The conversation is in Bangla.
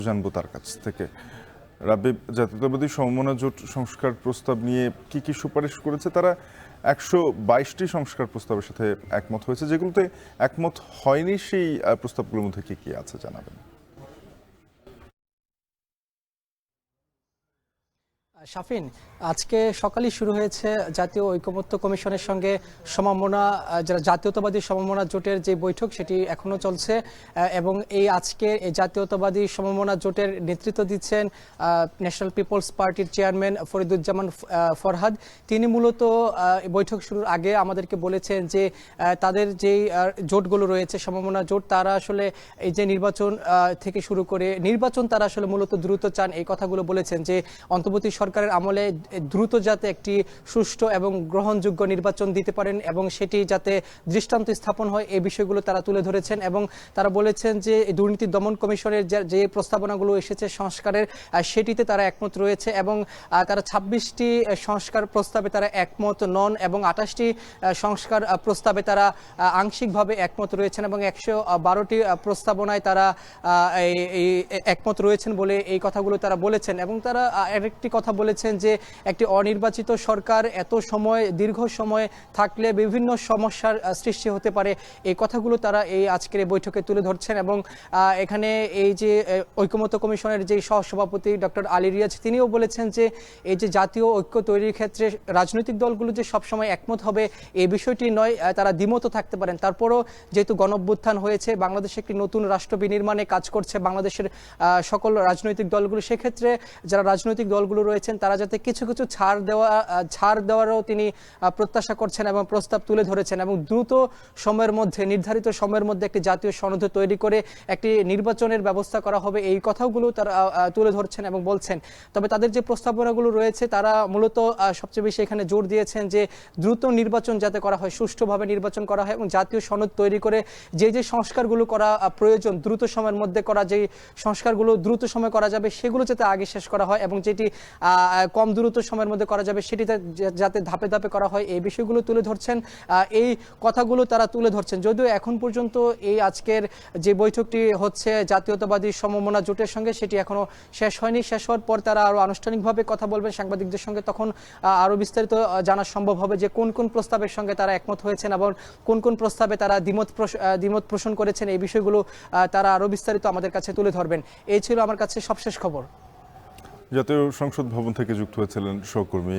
জানবো তার কাছ থেকে। রাব্বি, জাতীয়তাবাদী সমমনা জোট সংস্কার প্রস্তাব নিয়ে কি কি সুপারিশ করেছে তারা? 122টি সংস্কার প্রস্তাবের সাথে একমত হয়েছে, যেগুলোতে একমত হয়নি সেই প্রস্তাবগুলোর মধ্যে কি কি আছে জানাবেন। শাফিন, আজকে সকালেই শুরু হয়েছে জাতীয় ঐকমত্য কমিশনের সঙ্গে সমমনা যারা জাতীয়তাবাদী সমমনা জোটের যে বৈঠক সেটি এখনো চলছে এবং এই আজকে এই জাতীয়তাবাদী সমমনা জোটের নেতৃত্ব দিচ্ছেন ন্যাশনাল পিপলস পার্টির চেয়ারম্যান ফরিদুজ্জামান ফরহাদ। তিনি মূলত বৈঠক শুরুর আগে আমাদেরকে বলেছেন যে তাদের যেই জোটগুলো রয়েছে সমমনা জোট, তারা আসলে এই যে নির্বাচন থেকে শুরু করে নির্বাচন তারা আসলে মূলত দ্রুত চান। এই কথাগুলো বলেছেন যে অন্তর্বর্তী সরকারের আমলে দ্রুত যাতে একটি সুষ্ঠু এবং গ্রহণযোগ্য নির্বাচন দিতে পারেন এবং সেটি যাতে দৃষ্টান্ত স্থাপন হয়, এই বিষয়গুলো তারা তুলে ধরেছেন। এবং তারা বলেছেন যে দুর্নীতি দমন কমিশনের যে প্রস্তাবনাগুলো এসেছে সংস্কারের, সেটিতে তারা একমত রয়েছে এবং তারা 26টি সংস্কার প্রস্তাবে তারা একমত নন এবং 28টি সংস্কার প্রস্তাবে তারা আংশিকভাবে একমত রয়েছেন এবং 112টি প্রস্তাবনায় তারা একমত রয়েছেন বলে এই কথাগুলো তারা বলেছেন। এবং তারা আরেকটি কথা বলেছেন যে একটি অনির্বাচিত সরকার এত সময় দীর্ঘ সময় থাকলে বিভিন্ন সমস্যার সৃষ্টি হতে পারে, এই কথাগুলো তারা এই আজকের এই বৈঠকে তুলে ধরছেন। এবং এখানে এই যে ঐকমত্য কমিশনের যে সহসভাপতি ডক্টর আলী রিয়াজ, তিনিও বলেছেন যে এই যে জাতীয় ঐক্য তৈরির ক্ষেত্রে রাজনৈতিক দলগুলো যে সবসময় একমত হবে এই বিষয়টি নয়, তারা দ্বিমত থাকতে পারেন। তারপরও যেহেতু গণঅভ্যুত্থান হয়েছে, বাংলাদেশে একটি নতুন রাষ্ট্র বিনির্মাণে কাজ করছে বাংলাদেশের সকল রাজনৈতিক দলগুলো, সেক্ষেত্রে যারা রাজনৈতিক দলগুলো রয়েছেন তারা যাতে কিছু কিছু ছাড় দেওয়ারও তিনি প্রত্যাশা করছেন এবং প্রস্তাব তুলে ধরেছেন এবং দ্রুত সময়ের মধ্যে নির্ধারিত সময়ের মধ্যে একটি জাতীয় সনদ তৈরি করে একটি নির্বাচনের ব্যবস্থা করা হবে, এই কথাগুলো তারা তুলে ধরছেন এবং বলছেন। তবে তাদের যে প্রস্তাবনাগুলো রয়েছে তারা মূলত সবচেয়ে বেশি এখানে জোর দিয়েছেন যে দ্রুত নির্বাচন যাতে করা হয়, সুষ্ঠুভাবে নির্বাচন করা হয় এবং জাতীয় সনদ তৈরি করে যে সংস্কারগুলো করা প্রয়োজন দ্রুত সময়ের মধ্যে করা, যেই সংস্কারগুলো দ্রুত সময় করা যাবে সেগুলো যাতে আগে শেষ করা হয় এবং যেটি কম দ্রুত সময়ের মধ্যে করা যাবে সেটি যাতে ধাপে ধাপে করা হয়, এই বিষয়গুলো তুলে ধরছেন। এই কথাগুলো তারা তুলে ধরছেন। যদিও এখন পর্যন্ত এই আজকের যে বৈঠকটি হচ্ছে জাতীয়তাবাদী সমমনা জোটের সঙ্গে, সেটি এখনো শেষ হয়নি। শেষ হওয়ার পর তারা আরো আনুষ্ঠানিকভাবে কথা বলবেন সাংবাদিকদের সঙ্গে, তখন আরো বিস্তারিত জানা সম্ভব হবে যে কোন কোন প্রস্তাবের সঙ্গে তারা একমত হয়েছেন এবং কোন কোন প্রস্তাবে তারা দ্বিমত পোষণ করেছেন, এই বিষয়গুলো তারা আরো বিস্তারিত আমাদের কাছে তুলে ধরবেন। এই ছিল আমার কাছে সবশেষ খবর। জাতীয় সংসদ ভবন থেকে যুক্ত হয়েছিলেন সহকর্মী